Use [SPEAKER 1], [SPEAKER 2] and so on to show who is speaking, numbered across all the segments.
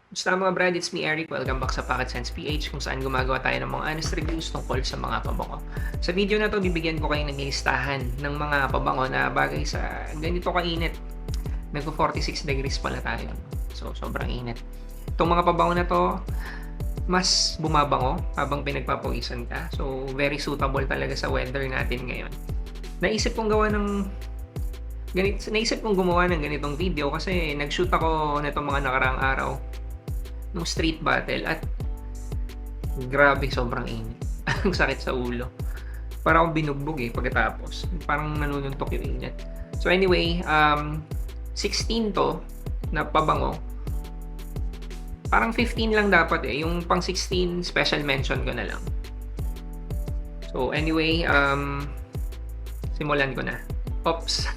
[SPEAKER 1] Basta mga brad, it's me Eric. Welcome back sa Pocket Sense PH kung saan gumagawa tayo ng mga honest reviews tungkol sa mga pabango. Sa video na to, bibigyan ko kayo ng listahan ng mga pabango na bagay sa ganito kainit. Nagpo 46 degrees pala tayo. So, sobrang init. Itong mga pabango na to, mas bumabango habang pinagpapawisan ka. So, very suitable talaga sa weather natin ngayon. Naisip kong gumawa ng ganitong video kasi nag-shoot ako nitong mga nakaraang araw nung street battle at grabe sobrang init. Ang sakit sa ulo. Parang akong binugbog pagkatapos. Parang nanununtok yung init. So anyway, 16 to na pabango. Parang 15 lang dapat Yung pang 16 special mention ko na lang. So anyway, simulan ko na. Oops.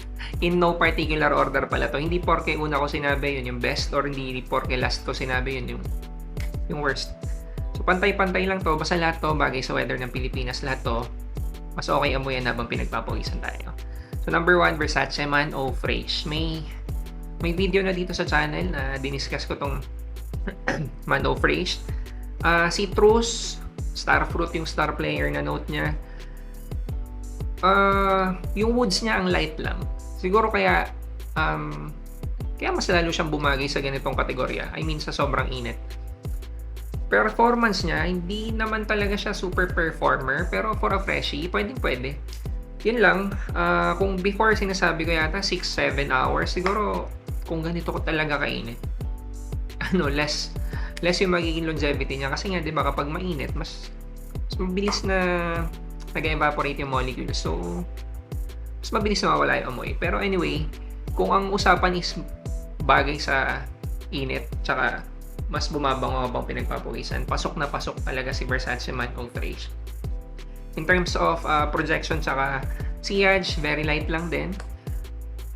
[SPEAKER 1] In no particular order pala to. Hindi porke una ko sinabi yun yung best or hindi porke last ko sinabi yun yung worst. So pantay-pantay lang to. Basta lahat to bagay sa weather ng Pilipinas. Lahat to mas okay amoy yan habang pinagpapawisan tayo. So number 1, Versace Man O Fresh. May video na dito sa channel na diniscuss ko tong Man O Fresh. Citrus, starfruit yung star player na note niya. Yung woods niya ang light lang. Siguro kaya mas lalo siyang bumagay sa ganitong kategorya. I mean sa sobrang init. Performance niya, hindi naman talaga siya super performer, pero for a freshie, pwede. Yun lang, kung before sinasabi ko yata 6-7 hours, siguro kung ganito ko talaga kainit. Less yung magiging longevity niya kasi nga 'di ba kapag mainit, mas mabilis na nag-evaporate yung molecules. So mas mabilis na mawala yung amoy. Pero anyway, kung ang usapan is bagay sa init, tsaka mas bumabango habang pinagpapawisan, pasok na pasok talaga si Versace Man O Fresh. In terms of projection tsaka sillage, very light lang din.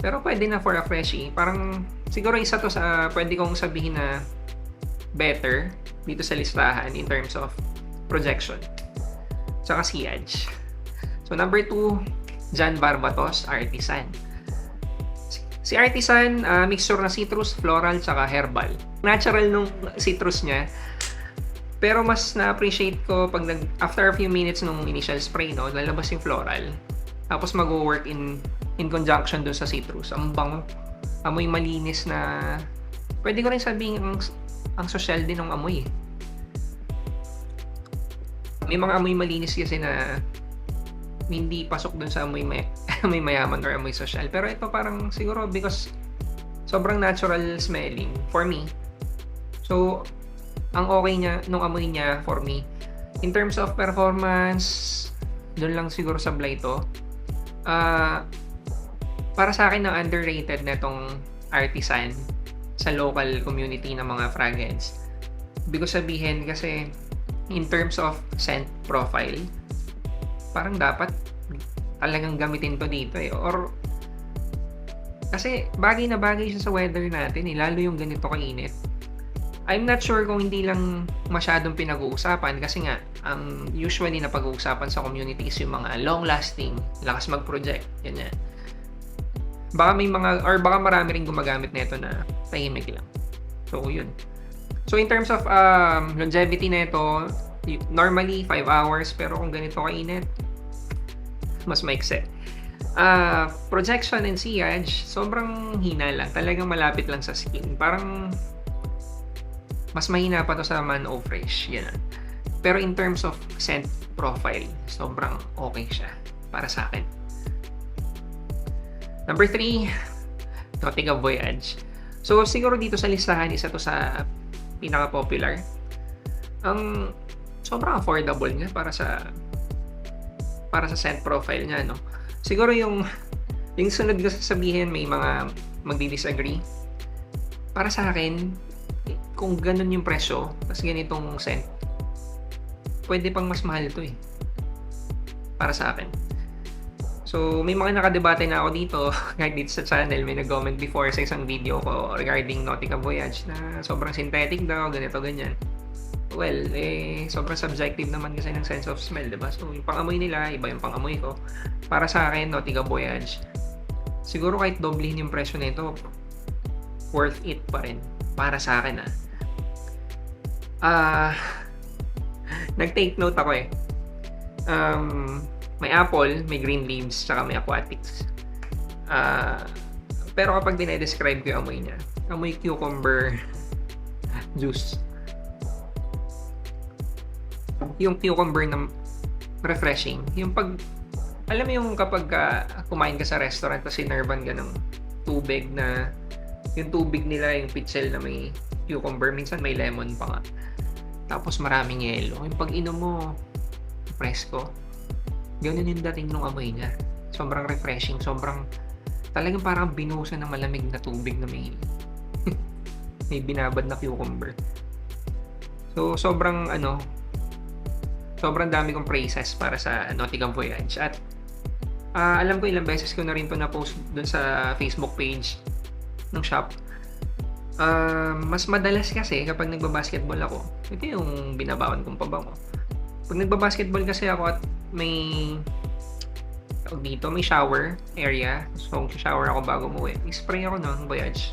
[SPEAKER 1] Pero pwede na for a freshie. Parang siguro isa to sa pwede kong sabihin na better dito sa listahan in terms of projection tsaka sillage. So number 2, John Barbatos, Artisan. Si Artisan, mixture na citrus, floral, tsaka herbal. Natural nung citrus niya. Pero mas na-appreciate ko pag after a few minutes nung initial spray, lalabas yung floral. Tapos mag-work in conjunction dun sa citrus. Ang bango. Amoy malinis na pwede ko rin sabihin ang social din ng amoy. May mga amoy malinis kasi na hindi pasok dun sa amoy mayaman or amoy social. Pero ito parang siguro because sobrang natural smelling for me. So, ang okay niya, nung amoy niya for me, in terms of performance, dun lang siguro sablay to. Para sa akin na underrated na itong Artisan sa local community ng mga fragrance. Ibig sabihin kasi in terms of scent profile, parang dapat talagang gamitin to dito or kasi bagay na bagay siya sa weather natin lalo yung ganito kainit. I'm not sure kung hindi lang masyadong pinag-uusapan kasi nga ang usually na pag-uusapan sa community is yung mga long lasting, lakas mag-project, ganyan. Baka marami ring gumagamit nito na tahimik lang. So yun. So in terms of longevity nito, normally 5 hours pero kung ganito kainit, mas maikse. Projection and sillage, sobrang hina lang. Talagang malapit lang sa skin. Parang mas mahina pa to sa Man O Fresh. Yan. Pero in terms of scent profile, sobrang okay siya para sa akin. Number 3, Nautica Voyage. So siguro dito sa listahan, isa to sa pinaka-popular. Ang sobrang affordable niya para sa scent profile niya, no? Siguro yung sunod ko sasabihin, may mga magdi-disagree. Para sa akin, kung ganun yung presyo, tas ganitong scent, pwede pang mas mahal to para sa akin. So, may mga nakadebate na ako dito, kahit dito sa channel, may nag-comment before sa isang video ko regarding Nautica Voyage na sobrang synthetic daw, ganito, ganyan. Well, sobrang subjective naman kasi ng sense of smell, diba? So, yung pang-amoy nila, iba yung pang-amoy ko. Para sa akin, Nautica Voyage, siguro kahit doblehin yung presyo nito, worth it pa rin. Para sa akin, Ah, nag-take note ako eh. May apple, may green leaves, tsaka may aquatics. Pero kapag dinedescribe ko yung amoy niya, amoy cucumber juice. Yung cucumber na refreshing. Yung pag, alam mo yung kapag kumain ka sa restaurant tapos sinervan ka ng tubig na, yung tubig nila, yung pitzel na may cucumber, minsan may lemon pa nga. Tapos maraming yelo. Yung pag inom mo, presko. Ganun yung dating nung amoy niya. Sobrang refreshing, sobrang, talagang parang binuhusan ng malamig na tubig na may may binabad na cucumber. So, sobrang dami kong praises para sa Nottingham Voyage. At alam ko ilang beses ko na rin to na-post dun sa Facebook page ng shop. Mas madalas kasi kapag nagbabasketball ako, ito yung binabaon kong pabango. Pag nagbabasketball kasi ako at may dito, may shower area. So, shower ako bago umuwi. Spray ako ng Voyage.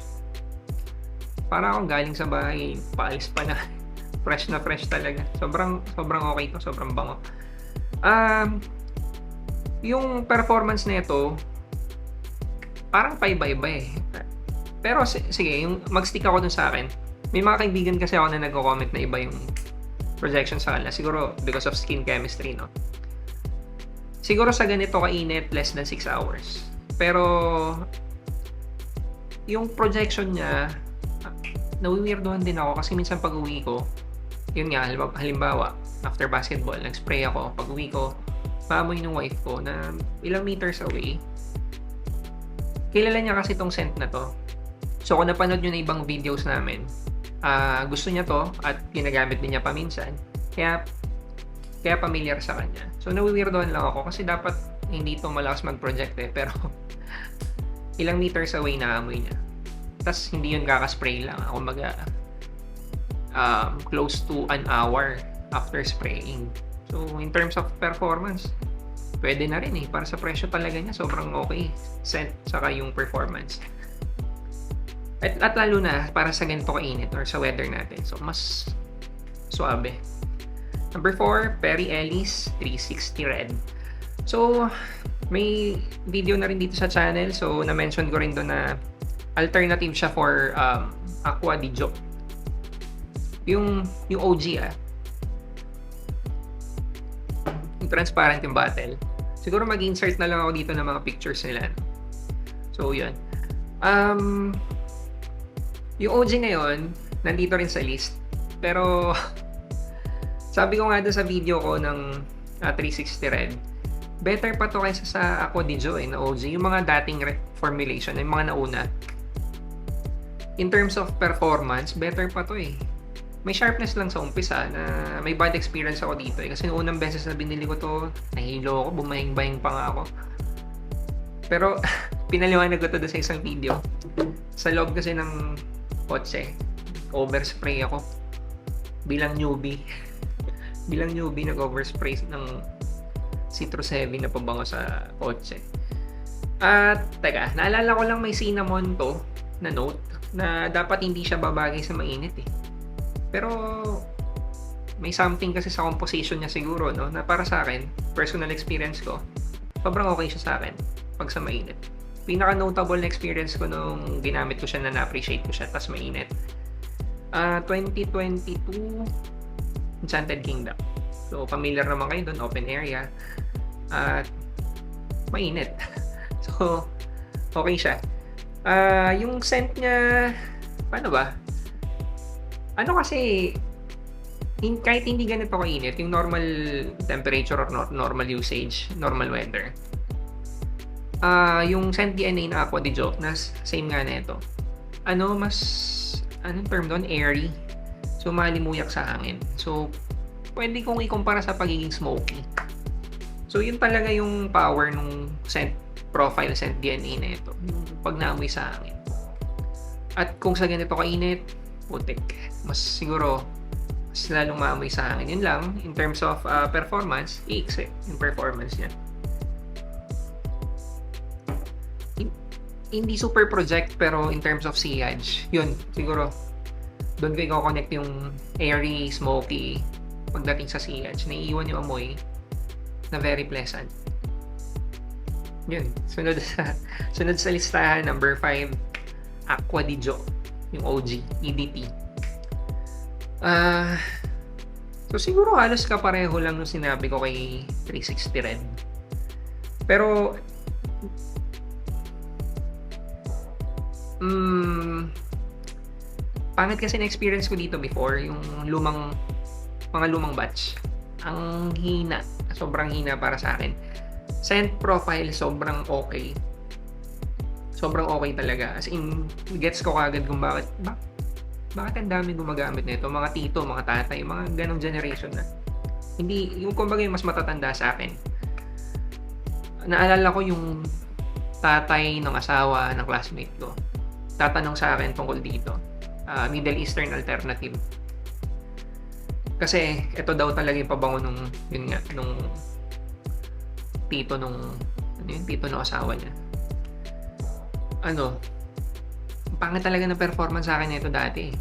[SPEAKER 1] Para akong galing sa bahay, paalis pa na. Fresh na fresh talaga. Sobrang okay to, sobrang bango. Yung performance nito, parang paiba-iba eh. Pero sige, yung mag-stick ako dun sa akin. May mga kaibigan kasi ako na nagko-comment na iba yung projection sa kanila. Siguro because of skin chemistry, no? Siguro sa ganito kainit, less than 6 hours. Pero yung projection niya, nawiwirdohan din ako kasi minsan pag uwi ko, yun nga, halimbawa, after basketball, nag-spray ako. Pag uwi ko, maamoy ng wife ko na ilang meters away. Kilala niya kasi tong scent na to. So kung napanood nyo na ibang videos namin, gusto niya to at ginagamit din niya paminsan. Kaya familiar sa kanya. So nawiwirdohan lang ako kasi dapat hindi to malakas mag-project eh. Pero ilang meters away na amoy niya. Tapos hindi yun kakaspray lang. Kumbaga, close to an hour after spraying. So in terms of performance, pwede na rin eh. Para sa presyo talaga niya, sobrang okay. Scent, saka yung performance. At lalo na para sa ganito kainit or sa weather natin. So mas suabe. Number 4, Perry Ellis 360 Red. So, may video na rin dito sa channel. So, na-mention ko rin doon na alternative siya for Aqua di Gio. Yung OG yung transparent yung bottle. Siguro mag-insert na lang ako dito ng mga pictures nila. So, yun. Yung OG ngayon, nandito rin sa list. Pero sabi ko nga doon sa video ko ng 360 Red, better pa to kaysa sa Aqua di Gio na OG. Yung mga dating formulation, yung mga nauna. In terms of performance, better pa to eh. May sharpness lang sa umpisa na may bad experience ako dito eh. Kasi noong unang beses na binili ko to, nahilo ako, bumahing-bahing pa nga ako. Pero pinaliwanag ko to doon sa isang video. Sa loob kasi ng kotse, overspray ako. Bilang newbie, nag-overspray ng citrus heavy na pabango sa kotse. At teka, naalala ko lang may cinnamon to na note na dapat hindi siya babagay sa mainit eh. Pero may something kasi sa composition niya siguro, no, na para sa akin, personal experience ko, sobrang okay siya sa akin pag sa mainit. Pinaka notable na experience ko nung ginamit ko siya na na-appreciate ko siya tas mainit. 2022 Enchanted Kingdom. So familiar naman kayo doon, open area at mainit. So okay siya. Yung scent niya, paano ba? Ano kasi, kahit hindi ganito kainit, yung normal temperature or normal usage, normal weather, yung scent DNA na Aqua di Gio, na same nga na ito, anong term doon? Airy. So, malimuyak sa hangin. So, pwede kong ikumpara sa pagiging smoky. So, yun talaga yung power nung scent profile, scent DNA na ito. Yung pag naamoy sa hangin. At kung sa ganito kainit, putik. Mas siguro, mas lalong maamoy sa hangin. Yun lang, in terms of performance, iiksi yung performance niya. Hindi super project, pero in terms of sillage, yun, siguro, Doon ko i-connect yung airy, smoky pagdating sa sillage. Naiiwan yung amoy na very pleasant. Yun. Sunod sa listahan, number 5, Acqua di Gio, yung OG, EDT. So siguro halos kapareho lang nung sinabi ko kay 360 Red. Pero pangit kasi na-experience ko dito before, yung mga lumang batch. Ang hina, sobrang hina para sa akin. Scent profile, sobrang okay. Sobrang okay talaga. As in, gets ko kagad kung bakit ang dami gumagamit nito. Mga tito, mga tatay, mga ganong generation na. Hindi, yung kumbaga yung mas matatanda sa akin. Naalala ko yung tatay ng asawa ng classmate ko. Tatanong sa akin tungkol dito. Middle Eastern alternative. Kasi ito daw talaga yung pabango nung tito ng asawa niya. Pangit talaga na performance sa akin nito dati.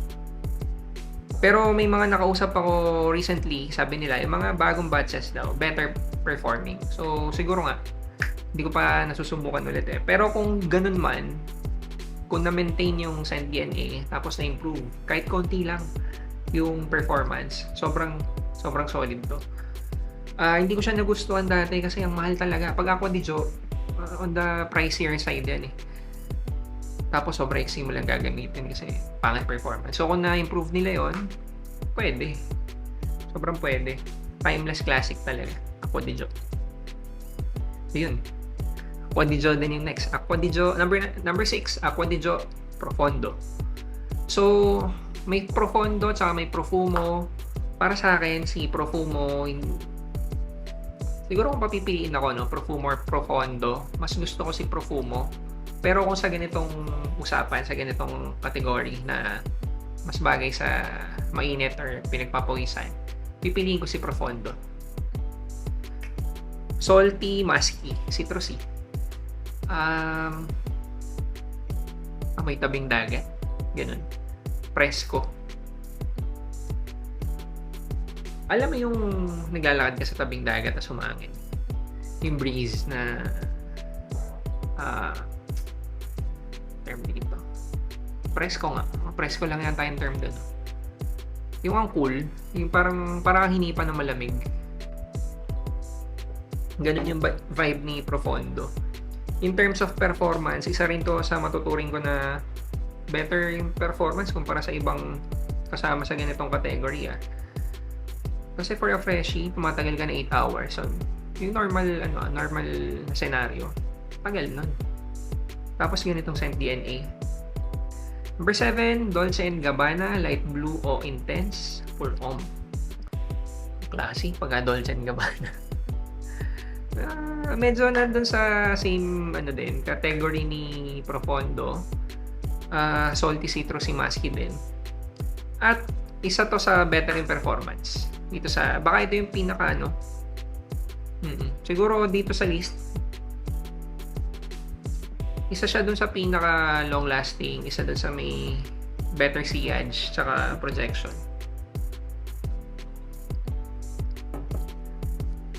[SPEAKER 1] Pero may mga nakausap ako recently, sabi nila, yung mga bagong batches daw, better performing. So siguro nga, hindi ko pa nasusubukan ulit eh. Pero kung ganun man, kung na-maintain yung scent DNA, tapos na-improve, kahit konti lang yung performance, sobrang solid to. Hindi ko siya nagustuhan dati kasi ang mahal talaga. Pag Acqua di Gio, on the pricier side yan eh. Tapos sobrang easy mo lang gagamitin kasi pangit performance. So kung na-improve nila yon, pwede. Sobrang pwede. Timeless classic talaga. Acqua di Gio. Yun. Acqua di Gio din yung next. Acqua di Gio, number 6, Acqua di Gio Profondo. So, may Profondo tsaka may Profumo. Para sa akin, si Profumo, siguro kung papipiliin ako, Profumo or Profondo, mas gusto ko si Profumo. Pero kung sa ganitong usapan, sa ganitong category na mas bagay sa mainit or pinagpapawisan, pipiliin ko si Profondo. Salty, musky, citrusy. Amoy tabing dagat. Ganun. Presko. Alam mo yung naglalakad ka sa tabing dagat at sumangin. Yung breeze na term dito. Presko nga. Presko lang yata yung term doon. Yung ang cool, yung parang hinipan ng malamig. Ganun yung vibe ni Profondo. In terms of performance, isa rin to sa matuturing ko na better yung performance kumpara sa ibang kasama sa ganitong category. Kasi for a freshie, tumatagal ka na 8 hours. So, yung normal na scenario, tagal nun. Tapos ganitong scent DNA. Number 7, Dolce & Gabbana Light Blue o Intense Full Om. Classic pagka Dolce & Gabbana. Medyo nandun sa same category ni Profondo. Salty, citrusy, musky din. At isa to sa better in performance. Dito baka ito yung pinaka siguro dito sa list, isa siya dun sa pinaka long lasting, isa dun sa may better sillage tsaka projection.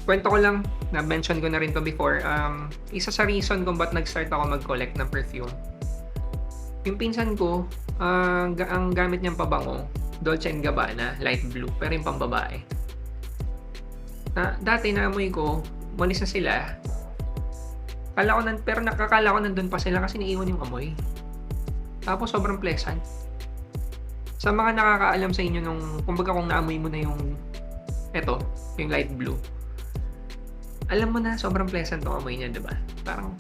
[SPEAKER 1] Kwento ko lang, na-mention ko na rin to before, isa sa reason kung ba't nag-start ako mag-collect ng perfume. Yung pinsan ko, ang gamit niyang pabango, Dolce & Gabbana, light blue, pero yung pambabae. Dati naamoy ko, malis na sila. Pero nakakala ko nandun pa sila kasi naiiwan yung amoy. Tapos sobrang pleasant. Sa mga nakakaalam sa inyo kumbaga kung naamoy mo na yung light blue. Alam mo na, sobrang pleasant yung amoy niya, diba? Parang,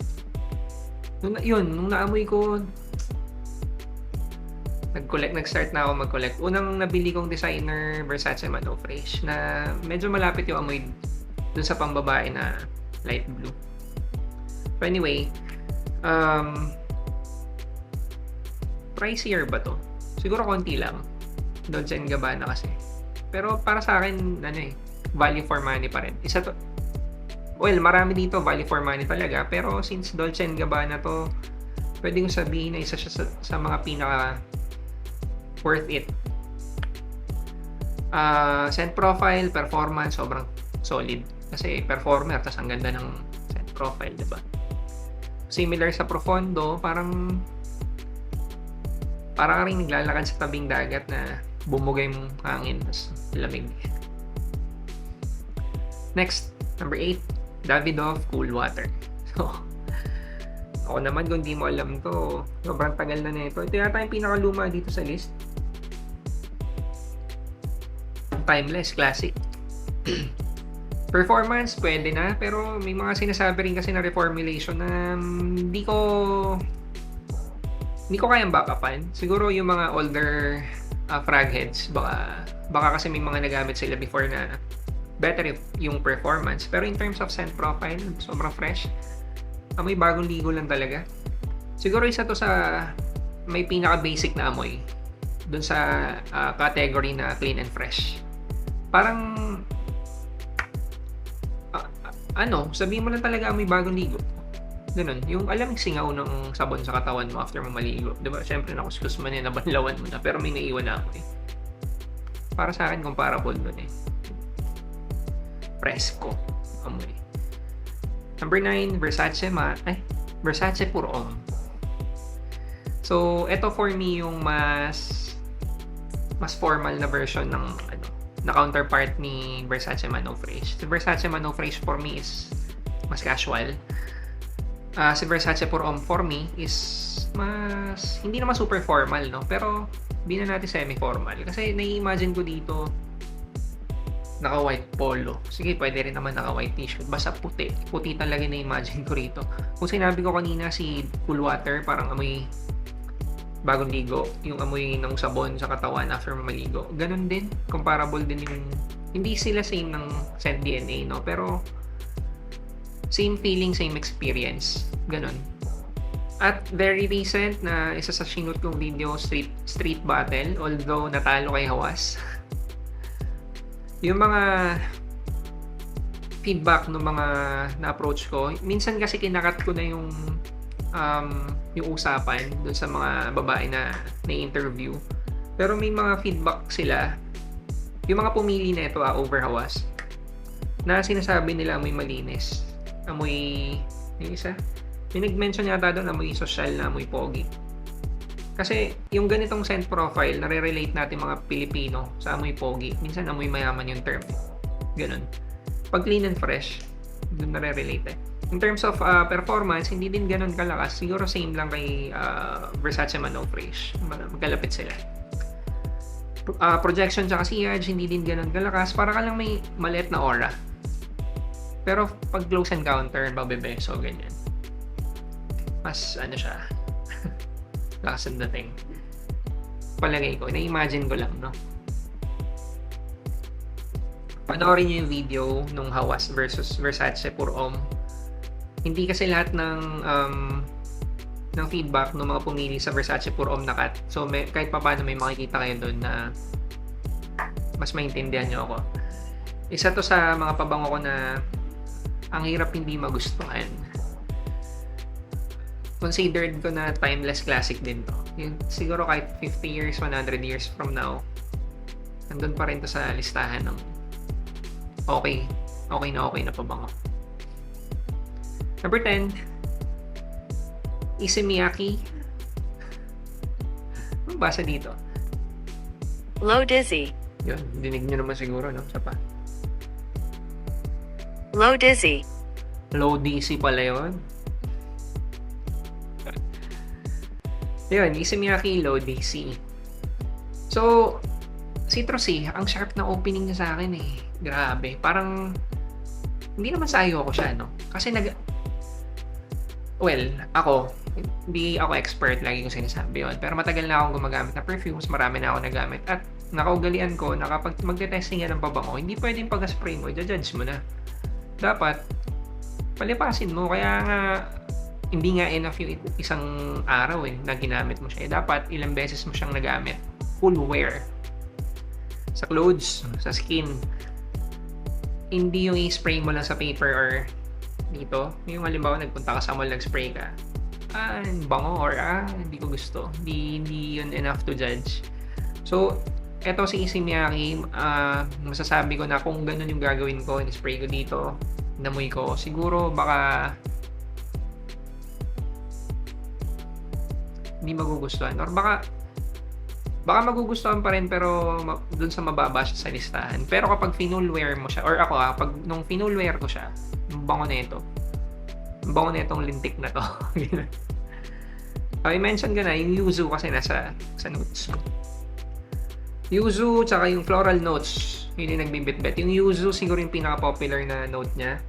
[SPEAKER 1] nung naamoy ko, nag-start na ako mag-collect. Unang nabili kong designer Versace Mano Fresh na medyo malapit yung amoy dun sa pambabae na light blue. So anyway, pricier ba to? Siguro konti lang. Dolce & Gabbana kasi. Pero para sa akin, value for money pa rin. Marami dito value for money talaga. Pero since Dolce & Gabbana to, pwede kong sabihin na isa siya sa mga pinaka worth it Scent profile, performance, sobrang solid. Kasi performer, tas ang ganda ng scent profile, diba? Similar sa Profondo, parang ka rin naglalakad sa tabing dagat na bumugay mong hangin, tas lamig. Next, number 8, Davidoff Cool Water. So, ako naman kung di mo alam to, sobrang tagal na nito. Ito yata yung pinakaluma dito sa list. Timeless, classic. Performance, pwede na, pero may mga sinasabi rin kasi na reformulation na hindi ko kayang backupan. Siguro yung mga older frag heads, baka kasi may mga nagamit sila before na better yung performance. Pero in terms of scent profile, sobrang fresh. Amoy bagong ligo lang talaga. Siguro isa to sa may pinaka-basic na amoy dun sa category na clean and fresh. Parang sabihin mo lang talaga amoy bagong ligo. Ganun. Yung alam singaw ng sabon sa katawan mo after mo maligo. Diba? Siyempre nakuskus man yan, nabanlawan mo na. Pero may naiwan na amoy. Para sa akin, comparable dun eh. Fresco amoy. Number 9, Versace Pur Homme. So, ito for me yung mas formal na version ng na counterpart ni Versace Man No Fresh. Si Versace Man No Fresh for me is mas casual. Si Versace Pur Homme for me is hindi naman super formal, no? Pero hindi na natin semi-formal. Kasi nai-imagine ko dito naka-white polo. Sige, pwede rin naman naka-white t-shirt. Basta puti. Puti talaga na-imagine ko rito. Kung sinabi ko kanina si Cool Water, parang amoy bagong ligo. Yung amoy ng sabon sa katawan after maligo. Ganon din. Comparable din yung... Hindi sila same ng scent DNA, no? Pero same feeling, same experience. Ganon. At very recent na isa sa sinut kong video, street battle. Although natalo kay Hawas. Yung mga feedback ng mga na-approach ko, minsan kasi kinakat ko na yung usapan dun sa mga babae na na-interview. Pero may mga feedback sila, yung mga pumili na ito over Hawas, na sinasabi nila amoy malinis. Amoy, yung isa, may nag-mention yata doon amoy social na amoy pogi. Kasi yung ganitong scent profile, nare-relate natin mga Pilipino sa amoy pogi. Minsan amoy mayaman yung term. Ganun. Pag clean and fresh, doon nare-relate eh. In terms of performance, hindi din ganun kalakas. Siguro same lang kay Versace Man No Fresh. Magkalapit sila. Projection tsaka sillage, hindi din ganun kalakas. Para ka lang may maliit na aura. Pero pag close encounter, babebeso, ganyan. Mas siya, lakas ang dating. Palagay ko, na-imagine ko lang, no? Panoorin niyo yung video nung Hawas versus Versace Pur Homme. Hindi kasi lahat ng feedback ng mga pumili sa Versace Pur Homme na cut. So, kahit pa paano may makikita kayo doon na mas maintindihan niyo ako. Isa to sa mga pabango ko na ang hirap hindi magustuhan. Considered ko na timeless classic din to. Yung, siguro kahit 50 years, 100 years from now, nandun pa rin to sa listahan ng okay na pabango. Number 10, Issey Miyake. Anong basa dito?
[SPEAKER 2] Low Dizzy.
[SPEAKER 1] Yun, dinig nyo naman siguro, no? Sa pa.
[SPEAKER 2] Low Dizzy.
[SPEAKER 1] Low DC pala yun. Yun, Issey Miyake, Low DC. So, citrusy, ang sharp na opening niya sa akin eh. Grabe. Parang, hindi naman sa ayaw ko siya, no? Kasi ako, hindi ako expert, lagi kong sinasabi yun. Pero matagal na akong gumagamit na perfumes, marami na ako nagamit. At nakaugalian ko na kapag magte-testing yan ng pabango, hindi pwedeng pag-spray mo, i-judge mo na. Dapat, palipasin mo. Kaya nga, hindi nga enough yung isang araw na ginamit mo siya. Dapat ilang beses mo siyang nagamit. Full wear. Sa clothes, sa skin. Hindi yung i-spray mo lang sa paper or dito. Yung halimbawa, nagpunta ka sa mall, nag-spray ka. Bango or hindi ko gusto. Hindi yun enough to judge. So, eto si Issey Miyake, masasabi ko na kung ganun yung gagawin ko, in-spray ko dito, inamoy ko, siguro baka hindi magugustuhan or baka magugustuhan pa rin pero dun sa mababa siya sa listahan. Pero kapag finulwear mo siya, or ako pag nung finulwear ko siya, yung bango netong lintik na to. I-mention ko na yung yuzu kasi nasa notes ko. Yuzu tsaka yung floral notes, yun yung nagbibitbit. Yung yuzu siguro yung pinaka-popular na note niya.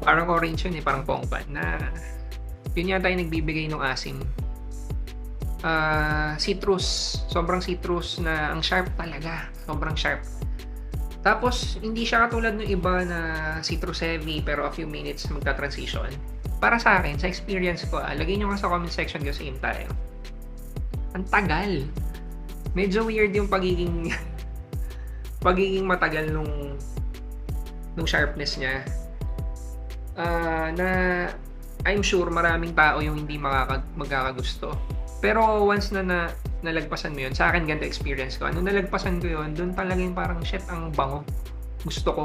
[SPEAKER 1] Parang orange yun parang pongpan na yun yata yung nagbibigay ng asim. Citrus, sobrang citrus na ang sharp talaga, sobrang sharp. Tapos hindi siya katulad ng iba na citrus heavy pero a few minutes magta-transition. Para sa akin, sa experience ko, lagay nyo nga sa comment section kasi same tayo. Ang tagal. Medyo weird yung pagiging matagal nung sharpness niya. Na I'm sure maraming tao yung hindi magkakagusto. Pero once na nalagpasan mo yun, sa akin ganito experience ko. Nung nalagpasan ko yun, doon talaga yung parang shit, ang bango. Gusto ko.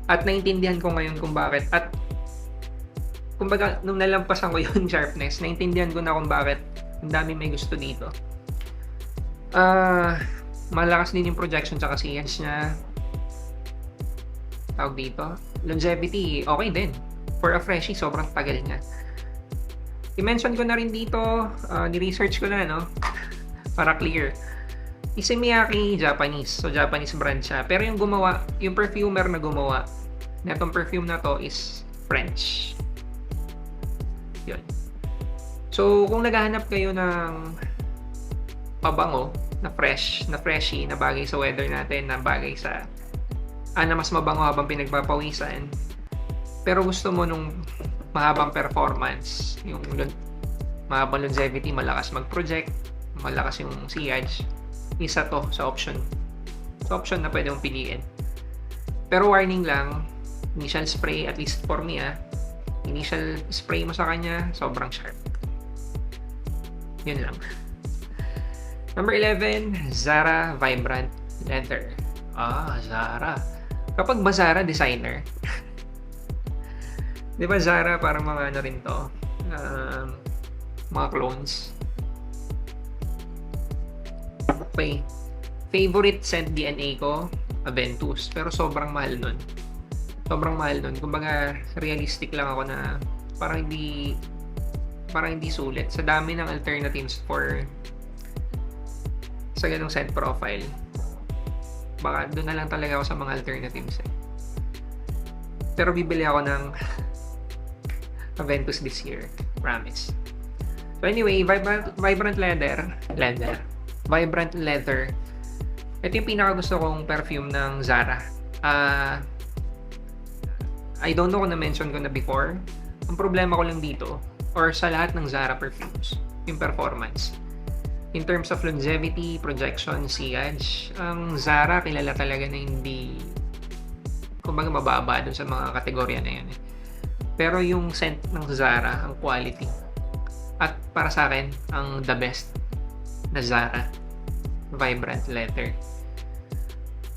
[SPEAKER 1] At naintindihan ko ngayon kung bakit. At kumbaga, nung nalampasan ko yung sharpness, naintindihan ko na kung bakit ang dami may gusto dito. Malakas din yung projection tsaka CH niya. Tawag dito. Longevity, okay din. For a freshie, sobrang tagal niya. I-mention ko na rin dito, ni-research ko na, no? Para clear. Issey Miyake, Japanese. So, Japanese brand siya. Pero yung perfumer na gumawa, na itong perfume na to is French. Yun. So, kung naghahanap kayo ng pabango, na freshie, na bagay sa weather natin, na bagay sa, na mas mabango habang pinagpapawisan, pero gusto mo nung mahabang performance, yung mahabang longevity, malakas mag-project, malakas yung CH, isa to sa option. Sa option na pwede mong piliin. Pero warning lang, initial spray, at least for me initial spray mo sa kanya, sobrang sharp. Yun lang. Number 11, Zara Vibrant Leather. Zara. Kapag ba Zara designer, di ba Zara parang mga rin to, mga clones. Okay. Favorite scent DNA ko, Aventus. Pero sobrang mahal nun. Kumbaga, realistic lang ako na parang hindi sulit. Sa dami ng alternatives sa ganung scent profile. Baka doon na lang talaga ako sa mga alternatives Pero bibili ako ng Aventus this year. Promise. So anyway, Vibrant Leather. Vibrant Leather. Ito yung pinakagusto kong perfume ng Zara. I don't know kung na-mention ko na before. Ang problema ko lang dito, or sa lahat ng Zara perfumes, yung performance. In terms of longevity, projection, sillage, ang Zara kilala talaga na hindi, kumbaga mababa dun sa mga kategorya na yun Pero yung scent ng Zara, ang quality. At para sa akin, ang the best na Zara Vibrant Leather.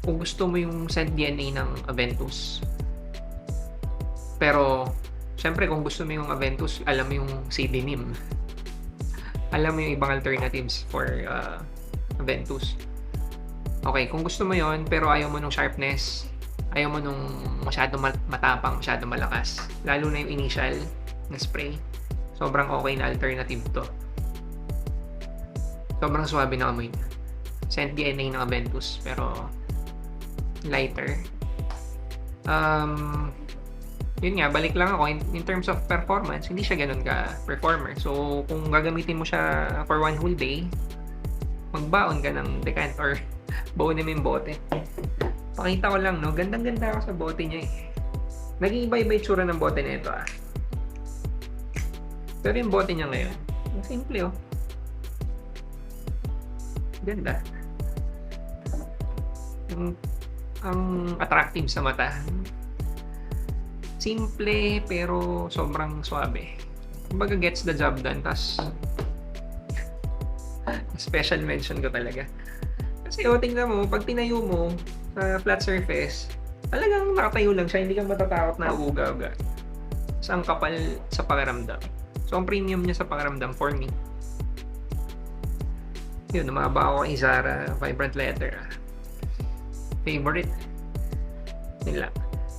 [SPEAKER 1] Kung gusto mo yung scent DNA ng Aventus, pero syempre kung gusto mo yung Aventus, alam mo yung Sidinim. Alam mo yung ibang alternatives for Aventus. Okay, kung gusto mo yon pero ayaw mo nung sharpness, ayaw mo nung masyadong matapang, masyadong malakas, lalo na yung initial na spray, sobrang okay na alternative to. Sobrang swabe na amoy niya. Scent DNA ng Aventus, pero lighter. Yun nga, balik lang ako, in terms of performance, hindi siya ganun ka-performer. So, kung gagamitin mo siya for one whole day, magbaon ka ng decant or baon mo yung bote. Pakita ko lang, no? Gandang-ganda ako sa bote niya Naging iba-iba yung tsura ng bote na ito, Pero yung bote niya ngayon, simple, Ganda. Ang attractive sa mata. Simple, pero sobrang swabe. Kumbaga gets the job done. Tas Special mention ko talaga. Kasi tingnan mo, pag tinayo mo sa flat surface, talagang nakatayo lang siya, hindi ka matatakot na uga-uga. Tapos ang kapal sa pakiramdam. So, ang premium niya sa pakiramdam for me. Yun, umaba ako kay Zara Vibrant Leather. Favorite. Yun lang.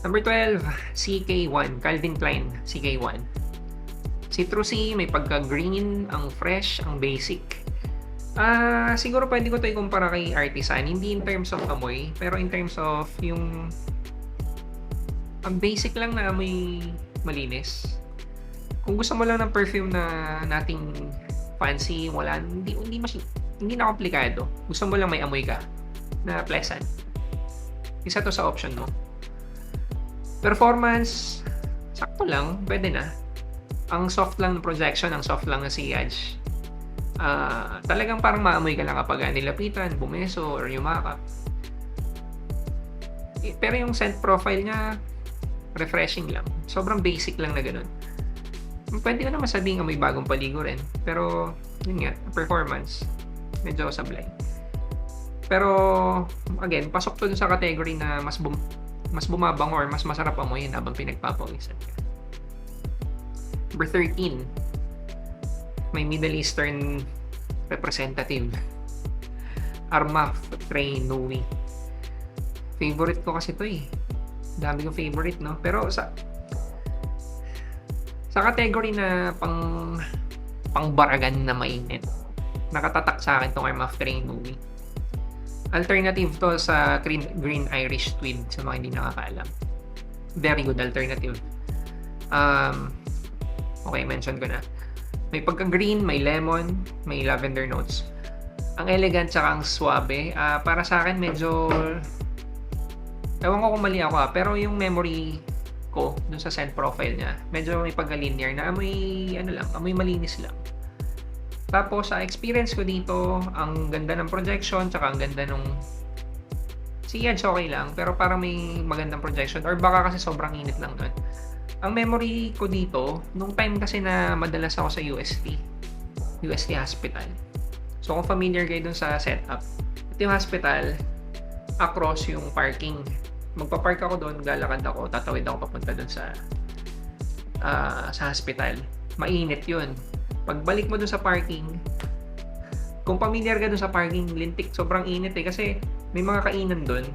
[SPEAKER 1] Number 12, CK1. Calvin Klein CK1. Citrusy, may pagka-green, ang fresh, ang basic. Siguro pwede ko ito ikumpara kay Artisan. Hindi in terms of amoy, pero in terms of yung ang basic lang na amoy malinis. Kung gusto mo lang ng perfume na nating fancy, wala, hindi na komplikado. Gusto mo lang may amoy ka na pleasant. Isa to sa option mo. Performance, sakto lang, pwede na. Ang soft lang ng projection, ang soft lang ng sillage. Talagang parang maamoy ka lang kapag nilapitan, bumeso, or yumakap. Pero yung scent profile niya, refreshing lang. Sobrang basic lang na ganun. Pwede ko naman sabihing amoy bagong paligo rin. Pero, yun nga, performance, medyo sablay. Pero, again, pasok to dun sa category na mas bumabango or mas masarap amoyin habang pinagpapawisan ka. Number 13, may Middle Eastern representative. Armaf Trey Nui. Favorite ko kasi to eh. Dami kong favorite, no? Pero sa category na pangbaragan na mainit, nakatatak sa akin tong Armaf Trey Nui. Alternative to sa Green Irish Tweed sa mga hindi nakakaalam. Very good alternative. Okay, mention ko na. May pagka-green, may lemon, may lavender notes. Ang elegant tsaka ang suabe. Para sa akin medyo ewan ko kung mali ako pero yung memory ko dun sa scent profile niya, medyo may pagka-linear na amoy malinis lang. Tapos sa experience ko dito, ang ganda ng projection tsaka ang ganda nung sillage okay lang, pero parang may magandang projection or baka kasi sobrang init lang nun. Ang memory ko dito, nung time kasi na madalas ako sa UST Hospital. So kung familiar kayo dun sa setup, ito yung hospital, across yung parking. Magpa-park ako doon, lalakad ako, tatawid ako papunta doon sa hospital. Mainit yun. Pagbalik mo doon sa parking, kung familiar ka doon sa parking, lintik, sobrang init eh. Kasi may mga kainan doon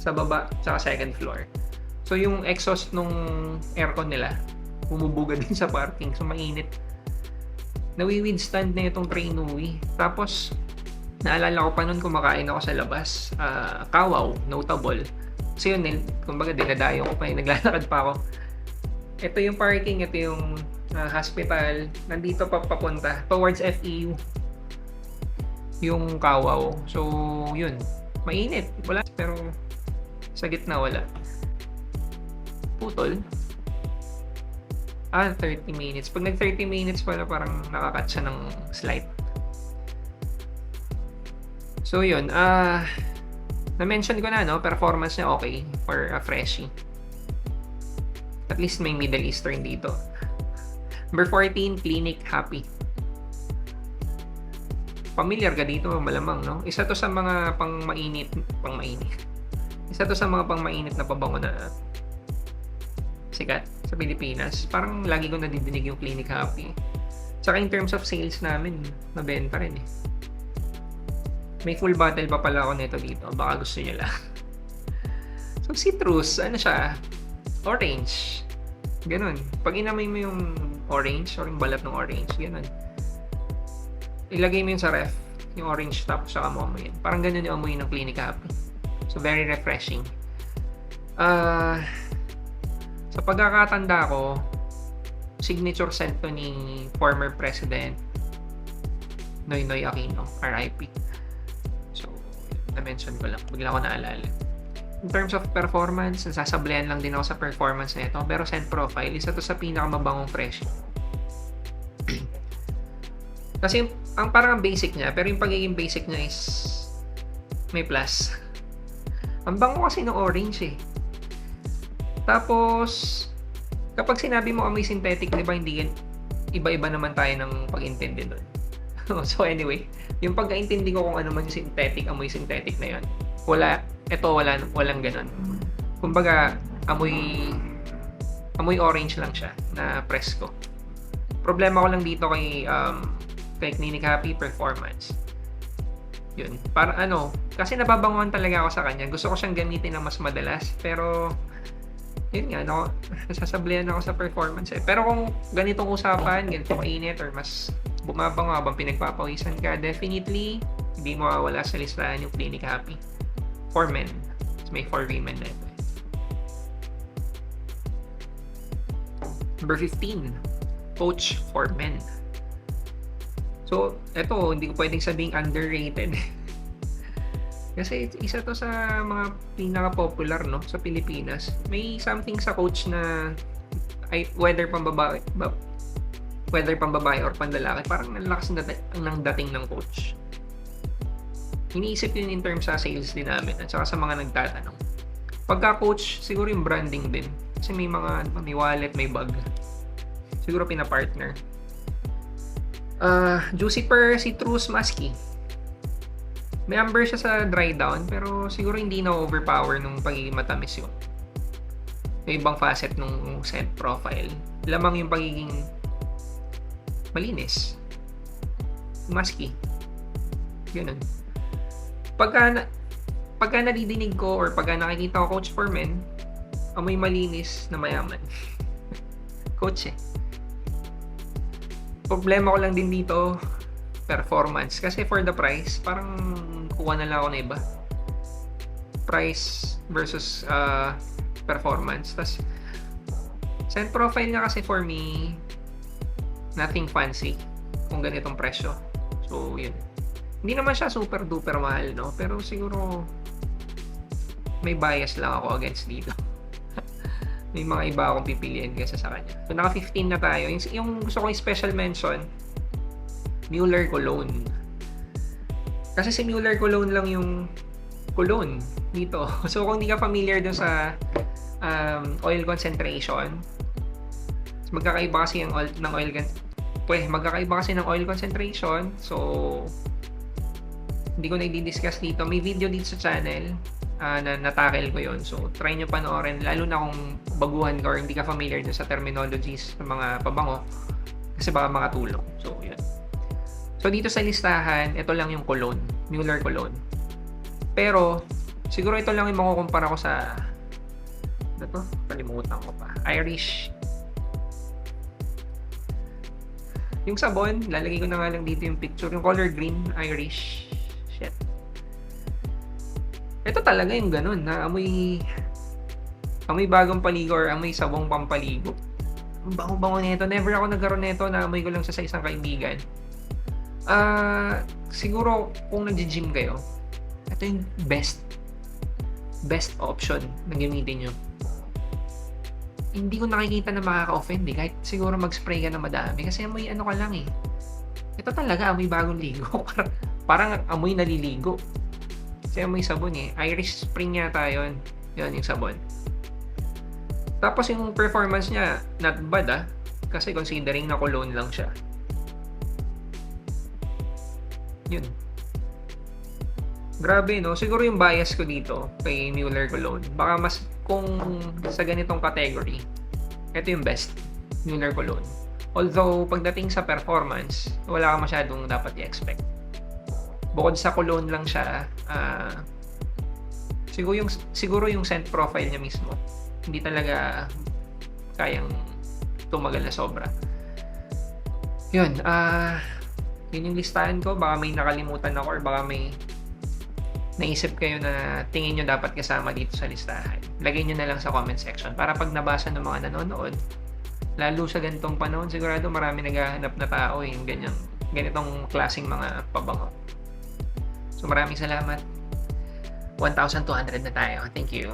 [SPEAKER 1] sa baba, sa second floor. So yung exhaust nung aircon nila, bumubuga din sa parking. So mainit. Nawi-withstand na itong Trey Nui. Tapos, naalala ko pa noon kumakain ako sa labas. Kawaw, notable. So yun, kumbaga dinadayo ko pa, naglalakad pa ako. Ito yung parking, ito yung hospital. Nandito pa papunta, towards FEU. Yung Kawaw. So, yun. Mainit. Wala, pero sa gitna wala. Putol. 30 minutes. Pag nag 30 minutes pala, parang nakakat siya ng slight. So, yun. Na-mention ko na, no? Performance niya okay for a freshie. At least may Middle Eastern dito. Number 14, Clinique Happy. Familiar ka dito, malamang, no? Isa to sa mga pang-mainit. Isa to sa mga pang-mainit na pabango na sikat sa Pilipinas. Parang lagi ko nadidinig yung Clinique Happy. Tsaka in terms of sales namin, nabenta rin eh. May full bottle pa pala ako nito dito. Baka gusto nyo lang. So, citrus, ano siya? Orange. Ganun. Pag inamoy mo yung orange or yung balat ng orange, ganun. Ilagay mo yun sa ref, yung orange tapos saka mo amoyin. Parang ganun yung amoy ng Clinique Happy. So, very refreshing. Sa pagkakatanda ko, signature scent to ni former President Noynoy Aquino, RIP. So, na-mention ko lang. Bigla ko naalala. In terms of performance, nasasablayan lang din ako sa performance na ito. Pero scent profile, isa to sa pinakamabangong fresh. Kasi, parang ang basic niya, pero yung pagiging basic niya is may plus. Ang bango kasi ng orange eh. Tapos, kapag sinabi mo amoy synthetic, di ba hindi yan, iba-iba naman tayo ng pag-intindi doon. So anyway, yung pagkaintindi ko kung ano man yung amoy synthetic na yun, walang ganun. Kumbaga, amoy orange lang siya na presko. Problema ko lang dito kay Clinic Happy Performance. Yun, para kasi nababanguhan talaga ako sa kanya. Gusto ko siyang gamitin ng mas madalas, pero yun nga, nasasablihan ako sa performance eh. Pero kung ganitong usapan, ganito kainit or mas bumabango habang pinagpapawisan ka, definitely hindi mawawala sa listahan yung Clinic Happy for men. May for women na ito. Number 15, Coach for Men. So, eto, hindi ko pwedeng sabing underrated. Kasi isa to sa mga pinaka-popular, no, sa Pilipinas. May something sa Coach na whether pambabae or panlalaki, parang nalakas ng dating ng Coach. Iniisip yun in terms sa sales din namin at saka sa mga nagtatanong. Pagka Coach, siguro yung branding din. Kasi may may wallet, may bag. Siguro pina-partner. Juicy Pear Citrus Musky. May amber siya sa dry down, pero siguro hindi na overpower nung pagiging matamis yun. May ibang facet nung scent profile. Lamang yung pagiging malinis. Musky. Ganun. Pagka nadidinig ko or pagka nakikita ko Coach for Men, amoy malinis na mayaman. Coach eh. Problema ko lang din dito, performance. Kasi for the price, parang kuha na lang ako na iba. Price versus performance. Tas scent profile niya kasi for me, nothing fancy kung ganitong presyo. So, yun. Hindi naman siya super duper mahal, no? Pero siguro may bias lang ako against dito. May mga iba akong pipiliin kaysa sa kanya. So, naka 15 na tayo. Yung gusto kong special mention, Mueller Cologne. Kasi si Mueller Cologne lang yung cologne dito. So, kung hindi ka familiar dun sa oil concentration, magkakaiba kasi ng oil concentration. So, hindi ko na i-discuss dito. May video dito sa channel na natakel ko yon. So, try nyo panoorin. Lalo na kung baguhan ka or hindi ka familiar dun sa terminologies ng mga pabango. Kasi baka makatulong. So, yun. So, dito sa listahan, ito lang yung cologne. Mueller Cologne. Pero, siguro ito lang yung makukumpara ko sa ito, kalimutan ko pa. Irish. Yung sabon, lalagay ko na nga lang dito yung picture. Yung color green, Irish. Shit. Ito talaga yung ganun, na amoy bagong paligo or amoy sabong pampaligo. Ang bango-bango nito. Never ako nagkaroon nito na amoy ko lang sa isang kaibigan. Siguro kung nag-gym kayo, ito yung best option na gamitin nyo. Hindi ko nakikita na makaka-offend eh. Kahit siguro mag-spray ka na madami. Kasi amoy ano ka lang eh. Ito talaga amoy bagong ligo. Parang amoy naliligo. Kasi amoy sabon eh. Irish Spring yata yun. Yun yung sabon. Tapos yung performance niya, not bad kasi considering na cologne lang siya. Yun. Grabe, no? Siguro yung bias ko dito kay Mueller Cologne. Baka mas kung sa ganitong category, ito yung best. Mueller Cologne. Although, pagdating sa performance, wala ka masyadong dapat i-expect. Bukod sa cologne lang siya, siguro yung scent profile niya mismo, hindi talaga kayang tumagal na sobra. Yun, yun yung listahan ko. Baka may nakalimutan ako or baka may naisip kayo na tingin nyo dapat kasama dito sa listahan. Lagay nyo na lang sa comment section para pag nabasa ng mga nanonood, lalo sa ganitong panahon, sigurado marami naghahanap na tao yung ganitong klaseng mga pabango. So maraming salamat. 1,200 na tayo. Thank you.